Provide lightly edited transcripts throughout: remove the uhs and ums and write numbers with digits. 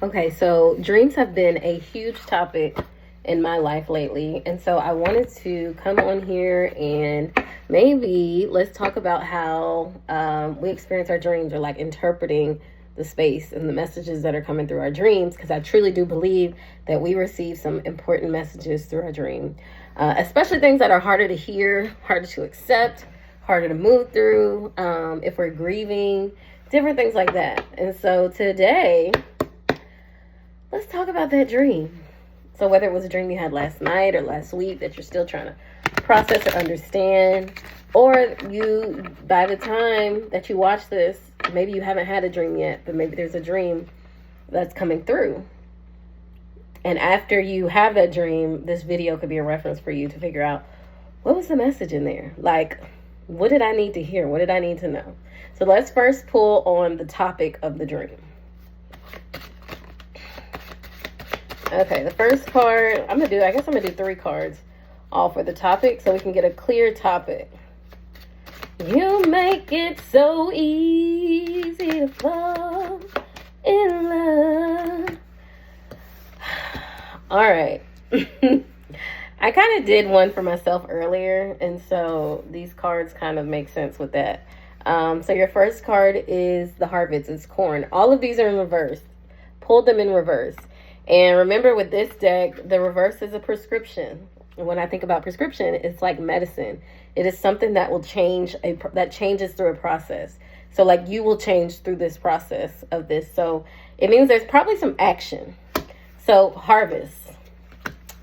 Okay, so dreams have been a huge topic in my life lately. And so I wanted to come on here and maybe let's talk about how we experience our dreams, or like interpreting the space and the messages that are coming through our dreams. Because I truly do believe that we receive some important messages through our dream, especially things that are harder to hear, harder to accept, harder to move through, if we're grieving, different things like that. And so today, let's talk about that dream. So whether it was a dream you had last night or last week that you're still trying to process or understand, or you, by the time that you watch this, maybe you haven't had a dream yet, but maybe there's a dream that's coming through. And after you have that dream, this video could be a reference for you to figure out, what was the message in there? Like, what did I need to hear? What did I need to know? So let's first pull on the topic of the dream. Okay, the first card, I guess I'm gonna do 3 cards, all for the topic, so we can get a clear topic. You make it so easy to fall in love. All right. I kind of did one for myself earlier, and so these cards kind of make sense with that. So your first card is the harvest. It's corn. All of these are in reverse. Pull them in reverse. And remember, with this deck, the reverse is a prescription. And when I think about prescription, it's like medicine. It is something that will change, that changes through a process. So like you will change through this process of this. So it means there's probably some action. So harvest.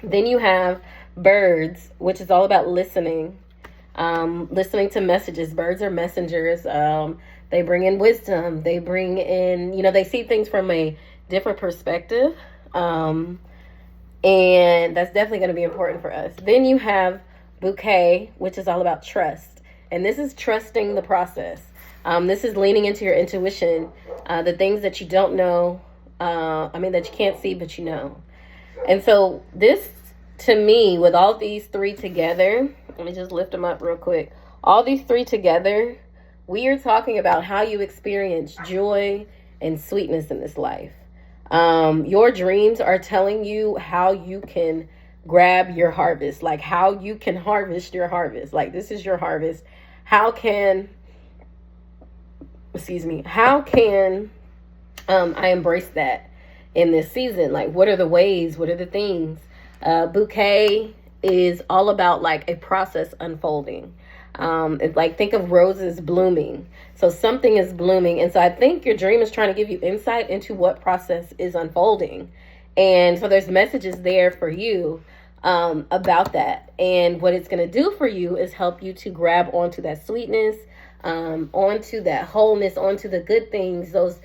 Then you have birds, which is all about listening. Listening to messages. Birds are messengers. They bring in wisdom. They bring in, they see things from a different perspective. And that's definitely going to be important for us. Then you have bouquet, which is all about trust. And this is trusting the process. This is leaning into your intuition, the things that you don't know, that you can't see, but you know. And so this, to me, with all these 3 together, let me just lift them up real quick. All these 3 together, we are talking about how you experience joy and sweetness in this life. Your dreams are telling you how you can grab your harvest, like how you can harvest your harvest. Like, this is your harvest. How can I embrace that in this season? Like, what are the ways? What are the things? Bouquet is all about like a process unfolding. It's like, think of roses blooming. So something is blooming. And so I think your dream is trying to give you insight into what process is unfolding. And so there's messages there for you about that. And what it's going to do for you is help you to grab onto that sweetness, onto that wholeness, onto the good things, those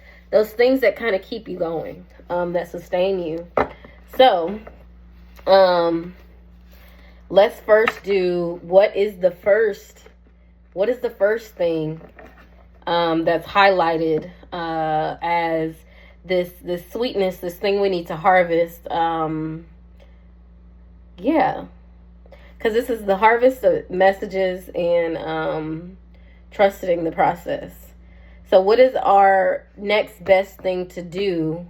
things that kind of keep you going, that sustain you. So let's first do, what is the first thing that's highlighted as this sweetness, this thing we need to harvest. Because this is the harvest of messages and trusting the process. So what is our next best thing to do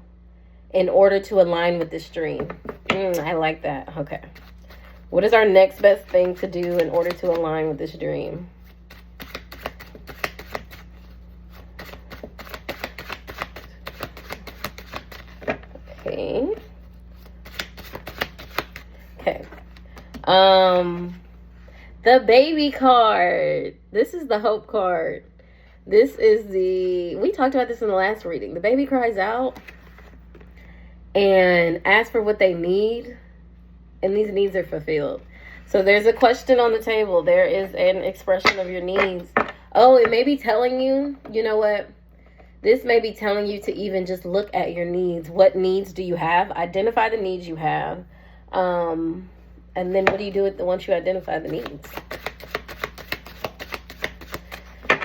in order to align with this dream? I like that. Okay. What is our next best thing to do in order to align with this dream? Okay. The baby card. This is the hope card. This is we talked about this in the last reading. The baby cries out and asks for what they need, and these needs are fulfilled. So there's a question on the table. There is an expression of your needs. Oh, it may be telling you, you know what? This may be telling you to even just look at your needs. What needs do you have? Identify the needs you have. And then what do you do with once you identify the needs?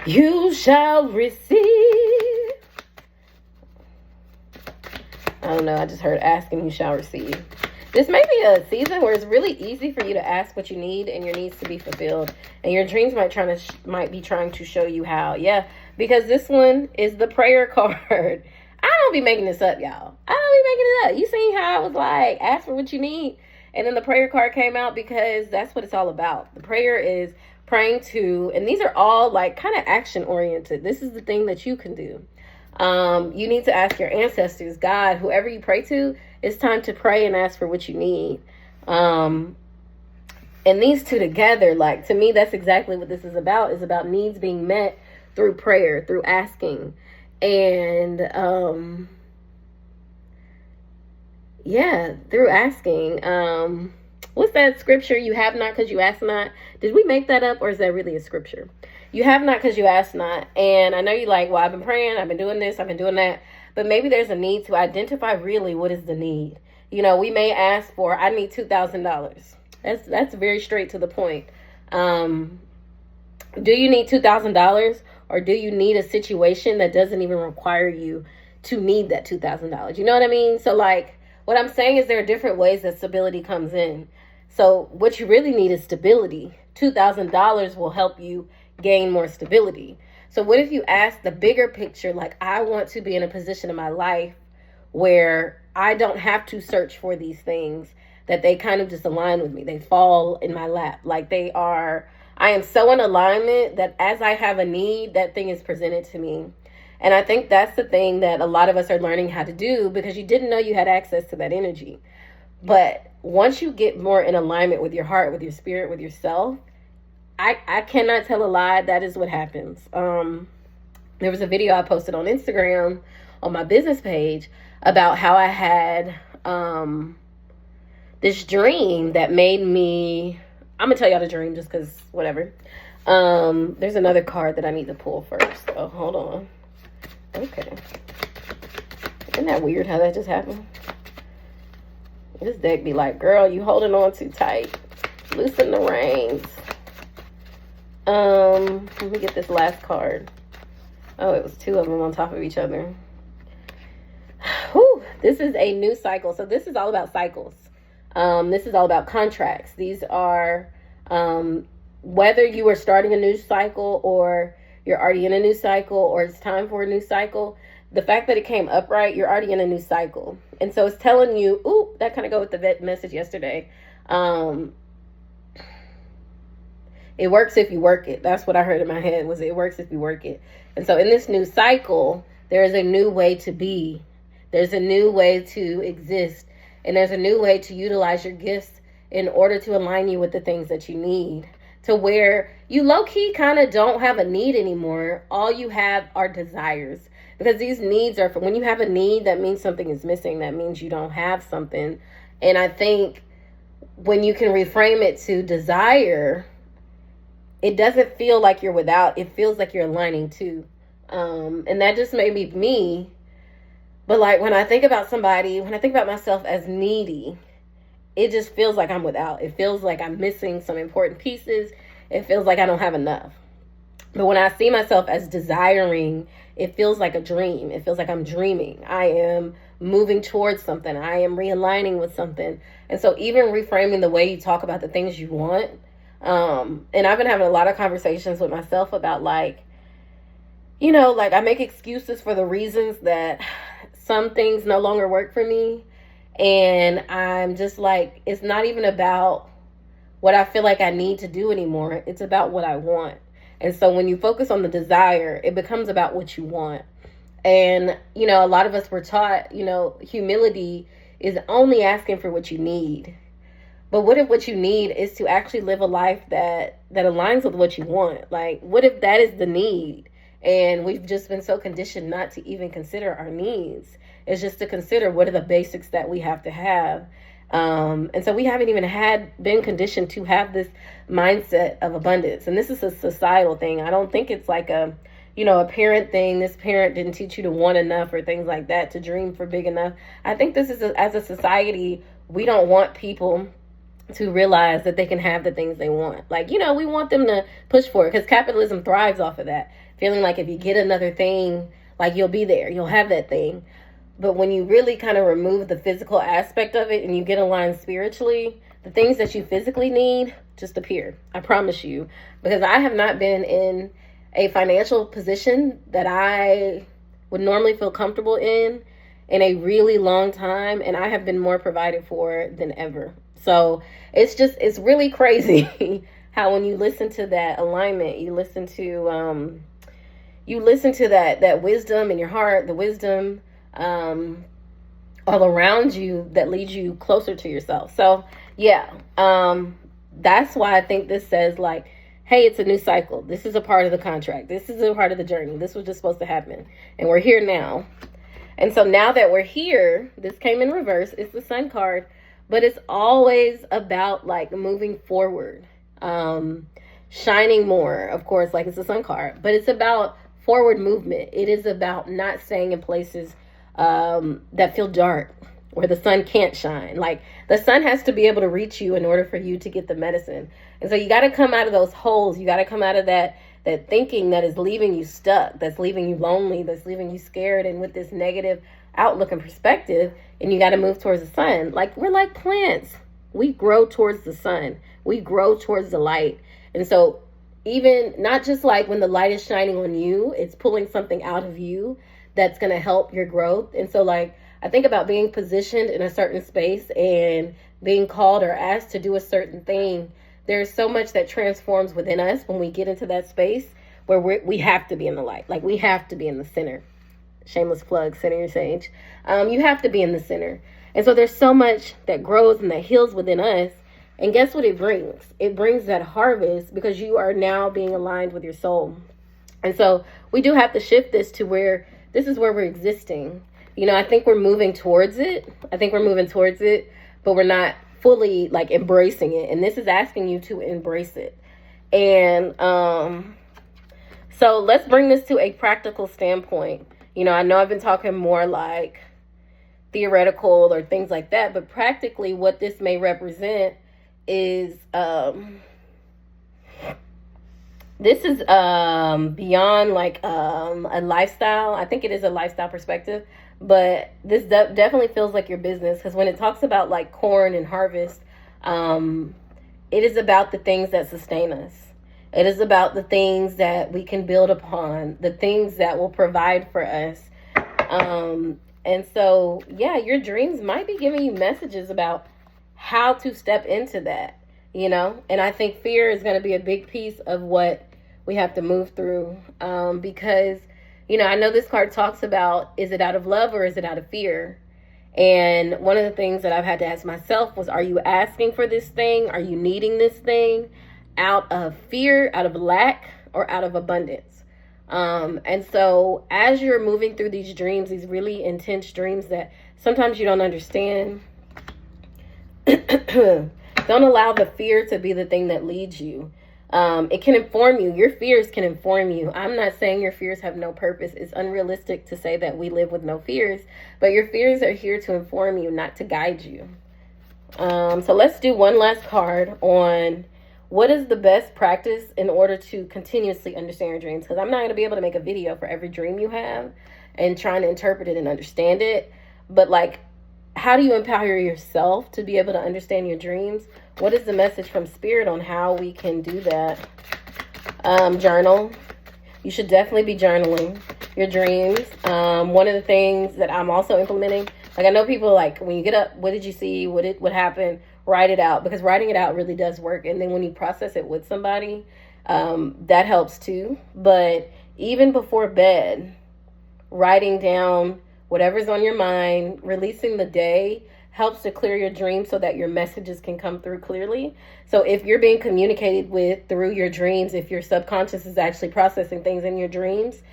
You shall receive. I don't know. I just heard ask and you shall receive. This may be a season where it's really easy for you to ask what you need and your needs to be fulfilled. And your dreams might be trying to show you how. Yeah, because this one is the prayer card. I don't be making this up, y'all. I don't be up. You seen how I was like, ask for what you need. And then the prayer card came out because that's what it's all about. The prayer is praying to, and these are all like kind of action oriented. This is the thing that you can do. You need to ask your ancestors, God, whoever you pray to, it's time to pray and ask for what you need. And these two together, like, to me, that's exactly what this is about needs being met through prayer, through asking. And, through asking. What's that scripture? You have not because you ask not. Did we make that up, or is that really a scripture? You have not because you ask not. And I know you're like, well, I've been praying, I've been doing this, I've been doing that. But maybe there's a need to identify really what is the need. You know, we may ask for, I need $2,000. That's very straight to the point. Do you need $2,000, or do you need a situation that doesn't even require you to need that $2,000? You know what I mean? So like, what I'm saying is there are different ways that stability comes in. So what you really need is stability. $2,000 will help you gain more stability. So what if you ask the bigger picture, like, I want to be in a position in my life where I don't have to search for these things, that they kind of just align with me. They fall in my lap. Like I am so in alignment that as I have a need, that thing is presented to me. And I think that's the thing that a lot of us are learning how to do, because you didn't know you had access to that energy. But once you get more in alignment with your heart, with your spirit, with yourself, I cannot tell a lie. That is what happens. There was a video I posted on Instagram on my business page about how I had this dream that made me, I'm going to tell y'all the dream just because whatever. There's another card that I need to pull first. Oh, hold on. Okay. Isn't that weird how that just happened? This deck be like, girl, you holding on too tight. Loosen the reins. Let me get this last card. Oh, it was two of them on top of each other. Whew, this is a new cycle. So this is all about cycles. This is all about contracts. These are, whether you are starting a new cycle or you're already in a new cycle or it's time for a new cycle, the fact that it came upright, you're already in a new cycle. And so it's telling you, ooh, that kind of go with the message yesterday. It works if you work it. That's what I heard in my head, was it works if you work it. And so in this new cycle, there is a new way to be. There's a new way to exist. And there's a new way to utilize your gifts in order to align you with the things that you need. To where you low-key kind of don't have a need anymore. All you have are desires. Because these needs are, when you have a need, that means something is missing. That means you don't have something. And I think when you can reframe it to desire, it doesn't feel like you're without. It feels like you're aligning too. And that just may be me. But like when I think about somebody, when I think about myself as needy, it just feels like I'm without. It feels like I'm missing some important pieces. It feels like I don't have enough. But when I see myself as desiring, it feels like a dream. It feels like I'm dreaming. I am moving towards something. I am realigning with something. And so even reframing the way you talk about the things you want. And I've been having a lot of conversations with myself about like, you know, like I make excuses for the reasons that some things no longer work for me. And I'm just like, it's not even about what I feel like I need to do anymore. It's about what I want. And so when you focus on the desire, it becomes about what you want. And, you know, a lot of us were taught, you know, humility is only asking for what you need. But what if what you need is to actually live a life that aligns with what you want? Like, what if that is the need? And we've just been so conditioned not to even consider our needs. It's just to consider what are the basics that we have to have. And so we haven't even been conditioned to have this mindset of abundance. And this is a societal thing. I don't think it's like a parent thing. This parent didn't teach you to want enough or things like that, to dream for big enough. I think this is as a society, we don't want people to realize that they can have the things they want. Like, you know, we want them to push for it because capitalism thrives off of that. Feeling like if you get another thing, like you'll be there, you'll have that thing. But when you really kind of remove the physical aspect of it and you get aligned spiritually, the things that you physically need just appear. I promise you. Because I have not been in a financial position that I would normally feel comfortable in in a really long time, and I have been more provided for than ever. So it's really crazy how when you listen to that alignment, you listen to that wisdom in your heart, the wisdom all around you that leads you closer to yourself. So yeah, that's why I think this says like, hey, it's a new cycle. This is a part of the contract. This is a part of the journey. This was just supposed to happen. And we're here now. And so now that we're here, this came in reverse. It's the Sun card, but it's always about like moving forward, shining more, of course, like it's the Sun card, but it's about forward movement. It is about not staying in places that feel dark, where the sun can't shine. Like the sun has to be able to reach you in order for you to get the medicine. And so you got to come out of those holes. You got to come out of that thinking that is leaving you stuck, that's leaving you lonely, that's leaving you scared and with this negative outlook and perspective. And you got to move towards the sun. Like we're like plants. We grow towards the sun. We grow towards the light. And so even not just like when the light is shining on you, it's pulling something out of you that's going to help your growth. And so like, I think about being positioned in a certain space and being called or asked to do a certain thing. There's so much that transforms within us when we get into that space where we have to be in the light. Like we have to be in the center. Shameless plug, center your sage. You have to be in the center. And so there's so much that grows and that heals within us. And guess what it brings? It brings that harvest because you are now being aligned with your soul. And so we do have to shift this to where this is where we're existing. You know, I think we're moving towards it. But we're not fully like embracing it. And this is asking you to embrace it. And so let's bring this to a practical standpoint. You know, I know I've been talking more like theoretical or things like that, but practically what this may represent is this is beyond like a lifestyle. I think it is a lifestyle perspective, but this definitely feels like your business, because when it talks about like corn and harvest, it is about the things that sustain us. It is about the things that we can build upon, the things that will provide for us. And so, yeah, your dreams might be giving you messages about how to step into that, you know? And I think fear is going to be a big piece of what we have to move through, because, you know, I know this card talks about, is it out of love or is it out of fear? And one of the things that I've had to ask myself was, are you asking for this thing? Are you needing this thing out of fear, out of lack, or out of abundance? And so as you're moving through these dreams, these really intense dreams that sometimes you don't understand, don't allow the fear to be the thing that leads you. It can inform you. Your fears can inform you. I'm not saying your fears have no purpose. It's unrealistic to say that we live with no fears, but your fears are here to inform you, not to guide you. So let's do one last card on what is the best practice in order to continuously understand your dreams? Because I'm not going to be able to make a video for every dream you have and trying to interpret it and understand it. But like, how do you empower yourself to be able to understand your dreams? What is the message from Spirit on how we can do that? Journal. You should definitely be journaling your dreams. One of the things that I'm also implementing, like I know people like when you get up, what did you see? What happened? Write it out, because writing it out really does work. And then when you process it with somebody, that helps too. But even before bed, writing down whatever's on your mind, releasing the day helps to clear your dreams so that your messages can come through clearly. So if you're being communicated with through your dreams, if your subconscious is actually processing things in your dreams,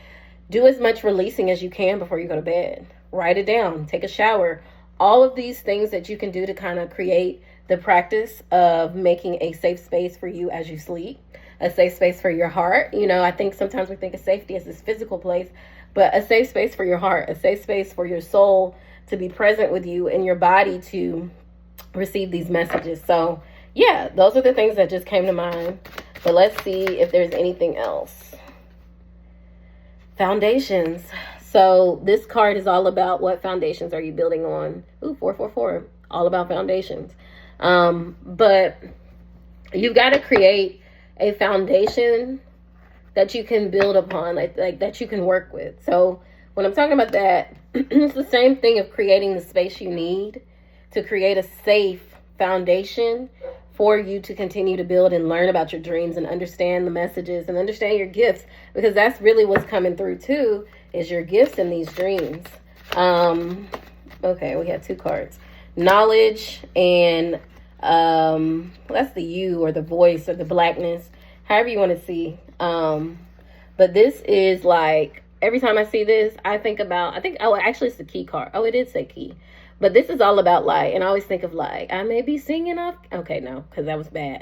do as much releasing as you can before you go to bed. Write it down, take a shower. All of these things that you can do to kind of create the practice of making a safe space for you as you sleep, a safe space for your heart. You know, I think sometimes we think of safety as this physical place, but a safe space for your heart, a safe space for your soul to be present with you and your body to receive these messages. So yeah, those are the things that just came to mind. But let's see if there's anything else. Foundations. So this card is all about what foundations are you building on. Ooh, 444, all about foundations. But you've got to create a foundation that you can build upon, like that you can work with. So when I'm talking about that, It's the same thing of creating the space you need to create a safe foundation for you to continue to build and learn about your dreams and understand the messages and understand your gifts, because that's really what's coming through too, is your gifts in these dreams. Okay, we have 2 cards. Knowledge and that's the you or the voice or the blackness, however you want to see. But this is like, every time I see this, oh, actually it's the key card. Oh, it did say key. But this is all about like, and I always think of like, I may be singing off. Okay, no, because that was bad.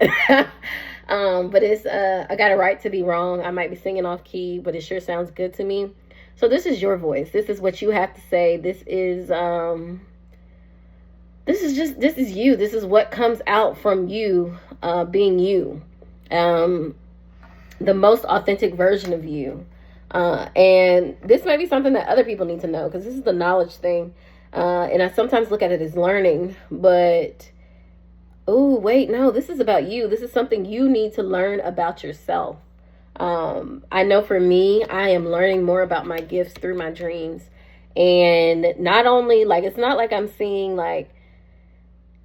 But it's, I got a right to be wrong. I might be singing off key, but it sure sounds good to me. So this is your voice. This is what you have to say. This is you. This is what comes out from you, being you. The most authentic version of you. And this may be something that other people need to know, because this is the knowledge thing. And I sometimes look at it as learning, but, oh, wait, no, this is about you. This is something you need to learn about yourself. I know for me, I am learning more about my gifts through my dreams. And not only, like, it's not like I'm seeing, like,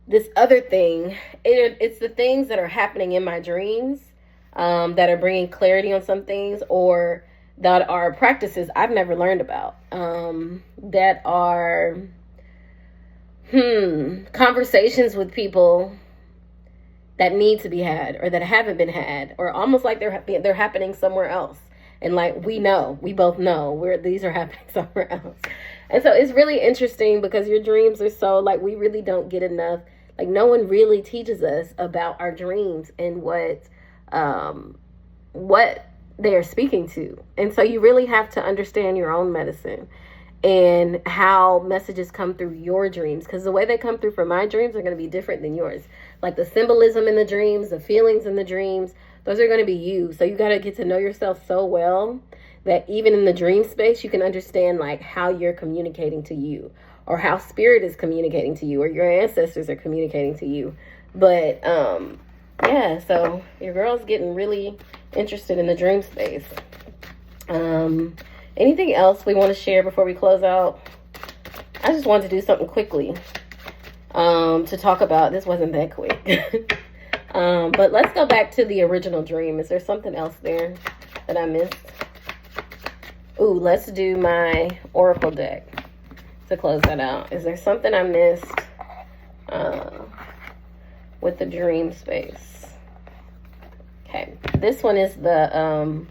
this other thing. It's the things that are happening in my dreams, that are bringing clarity on some things, or that are practices I've never learned about, that are conversations with people that need to be had, or that haven't been had, or almost like they're happening somewhere else. And like, we both know these are happening somewhere else. And so it's really interesting, because your dreams are so, like, we really don't get enough. Like, no one really teaches us about our dreams and what they are speaking to. And so you really have to understand your own medicine and how messages come through your dreams, because the way they come through for my dreams are going to be different than yours. Like the symbolism in the dreams, the feelings in the dreams, those are going to be you. So you got to get to know yourself so well that even in the dream space, you can understand like how you're communicating to you, or how spirit is communicating to you, or your ancestors are communicating to you. But yeah, so your girl's getting really interested in the dream space. Anything else we want to share before we close out? I just wanted to do something quickly to talk about. This wasn't that quick. But let's go back to the original dream. Is there something else there that I missed? Ooh, let's do my oracle deck to close that out. Is there something I missed with the dream space? Okay, this one is the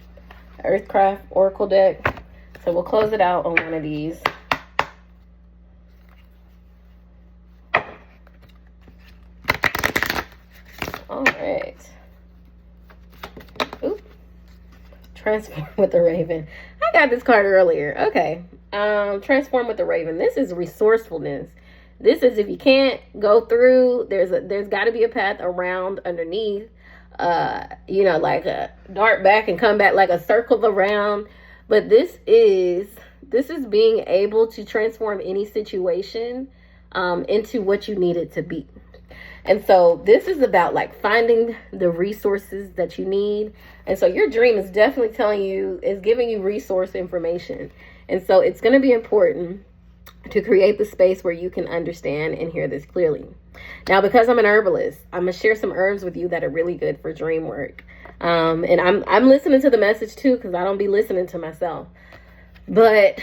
Earthcraft Oracle deck. So we'll close it out on one of these. All right. Oop. Transform with the Raven. I got this card earlier. Okay. Transform with the Raven. This is resourcefulness. This is, if you can't go through, there's got to be a path around underneath. Like a dart back and come back, like a circle around. But this is being able to transform any situation into what you need it to be. And so this is about like finding the resources that you need. And so your dream is definitely giving you resource information. And so it's going to be important to create the space where you can understand and hear this clearly. Now, because I'm an herbalist, I'm going to share some herbs with you that are really good for dream work. And I'm listening to the message too, because I don't be listening to myself. But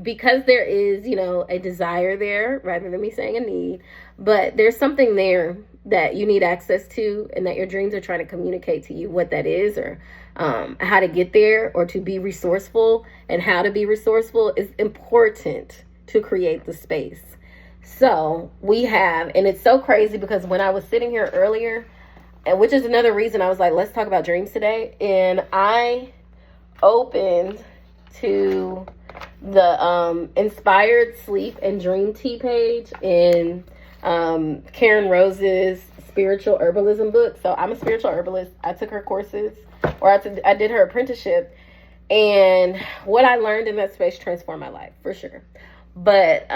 because there is, a desire there, rather than me saying a need, but there's something there that you need access to, and that your dreams are trying to communicate to you what that is, or how to get there, or to be resourceful, and how to be resourceful is important to create the space. So we have, and it's so crazy because when I was sitting here earlier, and which is another reason I was like, let's talk about dreams today. And I opened to the Inspired Sleep and Dream Tea page in Karen Rose's Spiritual Herbalism book. So I'm a spiritual herbalist. I took her courses, or I did her apprenticeship. And what I learned in that space transformed my life, for sure. But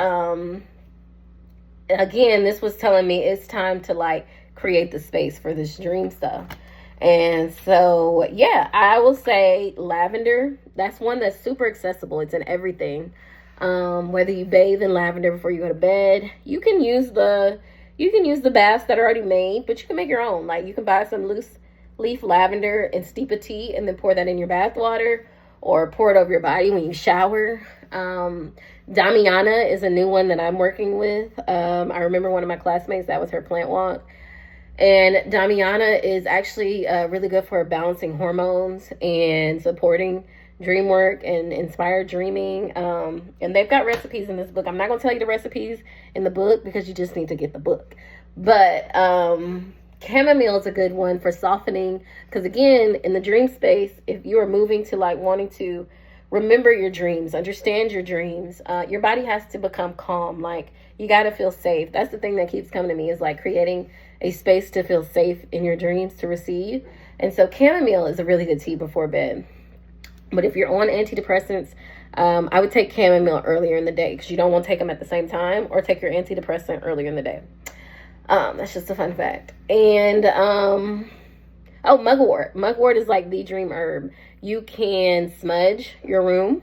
again, this was telling me it's time to like create the space for this dream stuff. And so, yeah, I will say lavender. That's one that's super accessible. It's in everything. Whether you bathe in lavender before you go to bed, you can use the baths that are already made, but you can make your own. Like, you can buy some loose leaf lavender and steep a tea and then pour that in your bath water, or pour it over your body when you shower. Damiana is a new one that I'm working with. I remember one of my classmates, that was her plant walk. And Damiana is actually really good for balancing hormones and supporting dream work and inspired dreaming. And they've got recipes in this book. I'm not going to tell you the recipes in the book because you just need to get the book. But chamomile is a good one for softening. Because again, in the dream space, if you are moving to like wanting to remember your dreams, understand your dreams, your body has to become calm. Like, you got to feel safe. That's the thing that keeps coming to me, is like creating a space to feel safe in your dreams to receive. And so chamomile is a really good tea before bed. But if you're on antidepressants, I would take chamomile earlier in the day, because you don't want to take them at the same time, or take your antidepressant earlier in the day. That's just a fun fact. And mugwort. Mugwort is like the dream herb. You can smudge your room,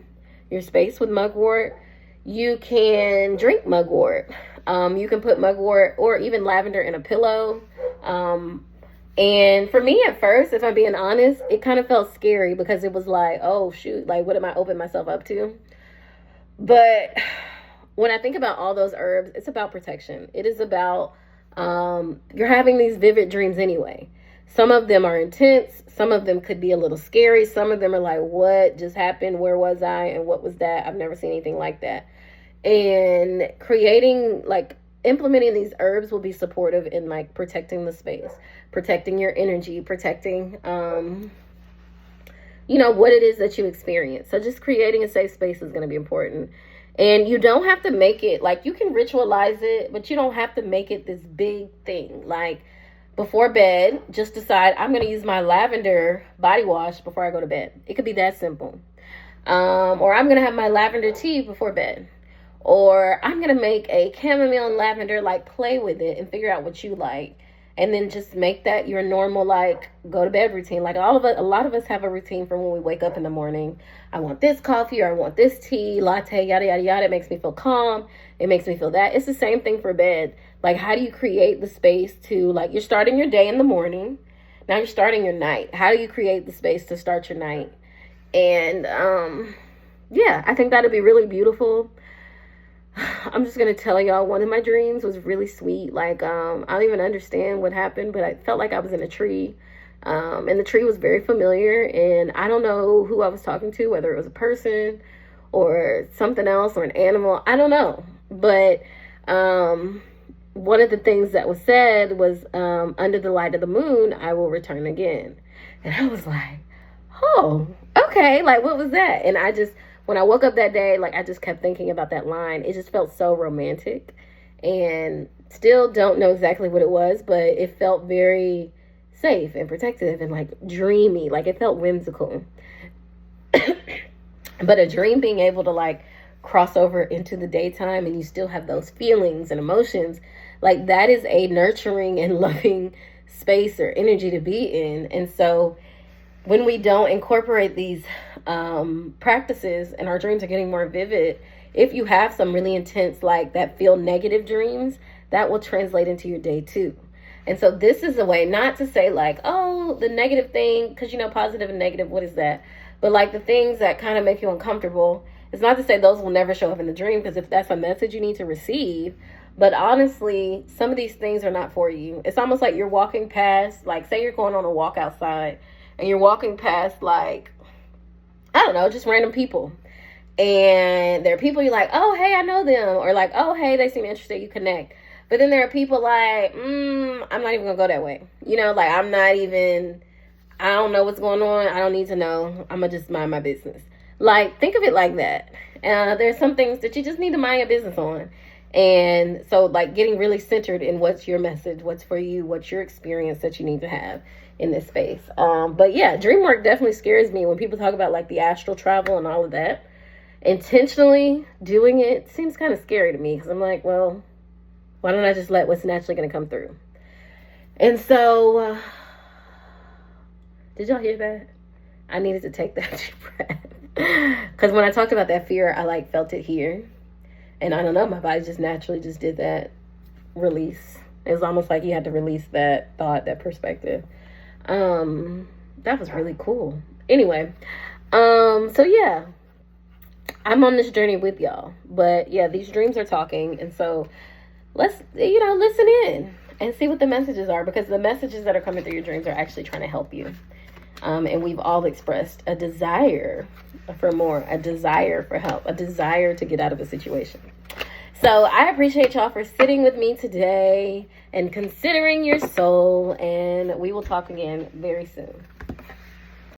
your space with mugwort. You can drink mugwort. You can put mugwort or even lavender in a pillow. And for me at first, if I'm being honest, it kind of felt scary, because it was like, oh shoot, like what am I opening myself up to? But when I think about all those herbs, it's about protection. It is about, you're having these vivid dreams anyway. Some of them are intense. Some of them could be a little scary. Some of them are like, what just happened? Where was I? And what was that? I've never seen anything like that. And implementing these herbs will be supportive in like protecting the space, protecting your energy, protecting, what it is that you experience. So just creating a safe space is going to be important. And you don't have to make it, like, you can ritualize it, but you don't have to make it this big thing. Like, before bed, just decide, I'm going to use my lavender body wash before I go to bed. It could be that simple. Or I'm going to have my lavender tea before bed. Or I'm going to make a chamomile and lavender, like, play with it and figure out what you like. And then just make that your normal, like, go to bed routine. Like, a lot of us have a routine for when we wake up in the morning. I want this coffee, or I want this tea, latte, yada, yada, yada. It makes me feel calm. It makes me feel that. It's the same thing for bed. Like, how do you create the space to, like, you're starting your day in the morning. Now you're starting your night. How do you create the space to start your night? And, I think that'd be really beautiful. I'm just going to tell y'all, one of my dreams was really sweet. Like, I don't even understand what happened, but I felt like I was in a tree. And the tree was very familiar. And I don't know who I was talking to, whether it was a person or something else or an animal. I don't know. But one of the things that was said was, under the light of the moon, I will return again. And I was like, oh, okay. Like, what was that? And when I woke up that day, like, I just kept thinking about that line. It just felt so romantic, and still don't know exactly what it was, but it felt very safe and protective and like dreamy. Like, it felt whimsical. But a dream being able to like cross over into the daytime and you still have those feelings and emotions, like, that is a nurturing and loving space or energy to be in. And so when we don't incorporate these practices and our dreams are getting more vivid, if you have some really intense, like, that feel negative dreams, that will translate into your day too. And so this is a way, not to say like, oh, the negative thing, because, positive and negative, what is that? But like the things that kind of make you uncomfortable, it's not to say those will never show up in the dream, because if that's a message you need to receive. But honestly, some of these things are not for you. It's almost like you're walking past, like, say you're going on a walk outside and you're walking past, like, I don't know, just random people. And there are people you're like, oh, hey, I know them. Or like, oh, hey, they seem interested. You connect. But then there are people like, I'm not even going to go that way. Like, I don't know what's going on. I don't need to know. I'm going to just mind my business. Like, think of it like that. There's some things that you just need to mind your business on. And so, like, getting really centered in what's your message, what's for you, what's your experience that you need to have in this space. But yeah, dream work definitely scares me when people talk about like the astral travel and all of that. Intentionally doing it seems kind of scary to me, because I'm like, well, why don't I just let what's naturally going to come through? And so, did y'all hear that? I needed to take that deep breath. Because when I talked about that fear, I like felt it here. And I don't know, my body just naturally just did that release. It was almost like you had to release that thought, that perspective. That was really cool. Anyway, so yeah, I'm on this journey with y'all. But yeah, these dreams are talking. And so let's, listen in and see what the messages are, because the messages that are coming through your dreams are actually trying to help you. And we've all expressed a desire for more, a desire for help, a desire to get out of a situation. So I appreciate y'all for sitting with me today and considering your soul. And we will talk again very soon.